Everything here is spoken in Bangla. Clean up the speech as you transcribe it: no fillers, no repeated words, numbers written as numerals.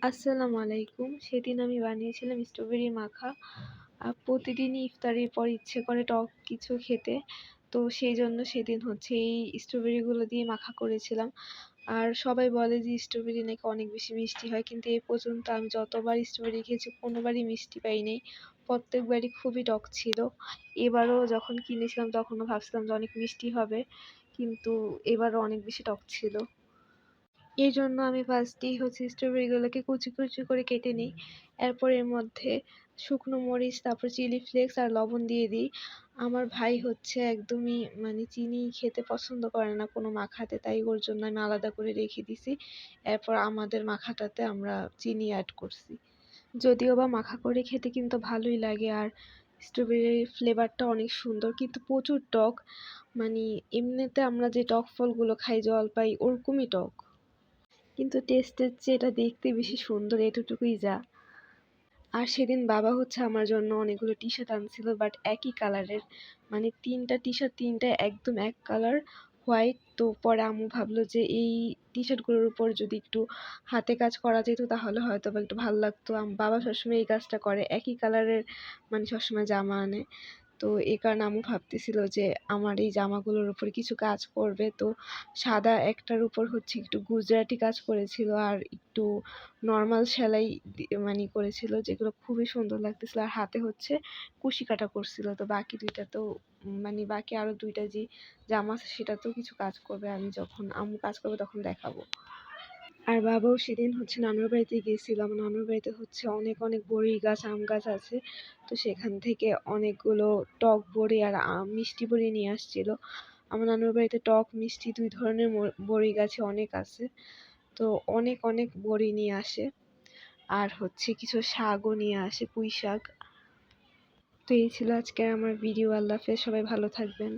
আসসালামু আলাইকুম। সেদিন আমি বানিয়েছিলাম স্ট্রবেরি মাখা। প্রতিদিনই ইফতারির পর ইচ্ছে করে টক কিছু খেতে। তো সেইজন্য সেদিন হচ্ছে এই স্ট্রবেরিগুলো দিয়ে মাখা করেছিলাম। আর সবাই বলে যে স্ট্রবেরি নাকি অনেক বেশি মিষ্টি হয়। কিন্তু এ পর্যন্ত আমি যতবার স্ট্রবেরি খেয়েছি কোনোবারই মিষ্টি পাই নাই। প্রত্যেকবারই খুবই টক ছিল। এবারও যখন কিনেছিলাম তখনও ভাবছিলাম যে অনেক মিষ্টি হবে। কিন্তু এবারও অনেক বেশি টক ছিল। এজন্য আমি ফার্স্টেই হচ্ছে স্ট্রবেরিগুলোকে কুচি কুচি করে কেটে নিই। এরপর এর মধ্যে শুকনো মরিচ, তারপর চিলি ফ্লেক্স আর লবণ দিয়ে দিই। আমার ভাই হচ্ছে একদমই চিনি খেতে পছন্দ করে না কোনো মাখাতে, তাই ওর জন্য আমি আলাদা করে রেখে দিছি। এরপর আমাদের মাখাটাতে আমরা চিনি অ্যাড করছি। যদিও বা মাখা করে খেতে কিন্তু ভালোই লাগে, আর স্ট্রবেরির ফ্লেভারটা অনেক সুন্দর, কিন্তু প্রচুর টক। এমনিতে আমরা যে টক ফলগুলো খাই, জলপাই ওরকমই টক। কিন্তু টেস্টের চেয়ে এটা দেখতে বেশি সুন্দর, এতটুকুই যা। আর সেদিন বাবা হচ্ছে আমার জন্য অনেকগুলো টি-শার্ট আনছিল, বাট একই কালারের। ৩টা টি-শার্ট, ৩টাই একদম এক কালার, হোয়াইট। তো পরে আম্মু ভাবলো যে এই টি-শার্টগুলোর উপর যদি একটু হাতে কাজ করা যেত তাহলে হয়তোবা একটু ভালো লাগতো। বাবা সবসময় এই কাজটা করে, একই কালারের সবসময় জামা আনে। তো এই কারণে আম্মু ভাবতেছিল যে আমার এই জামাগুলোর উপর কিছু কাজ করবে। তো সাদা একটার উপর হচ্ছে একটু গুজরাটি কাজ করেছিল, আর একটু নর্মাল সেলাই করেছিল, যেগুলো খুবই সুন্দর লাগতেছিল। আর হাতে হচ্ছে কুশি কাটা করছিল। তো বাকি দুইটা তো বাকি আরো দুইটা যে জামা আছে সেটাতেও কিছু কাজ করবে, আমি যখন আম্মু কাজ করবে তখন দেখাবো। আর বাবাও সেদিন হচ্ছে নানুর বাড়িতে গেছিলাম। নানুর বাড়িতে হচ্ছে অনেক অনেক বড়ি গাছ, আম গাছ আছে। তো সেখান থেকে অনেকগুলো টক বড়ি আর মিষ্টি বড়ি নিয়ে আসছিল। আমার নানুর বাড়িতে টক মিষ্টি দুই ধরনের বড়ি গাছে অনেক আছে। তো অনেক অনেক বড়ি নিয়ে আসে। আর হচ্ছে কিছু শাকও নিয়ে আসে, পুঁই শাক। তো এই ছিল আজকের আমার ভিডিও। আল্লাহ হাফেজ, সবাই ভালো থাকবেন।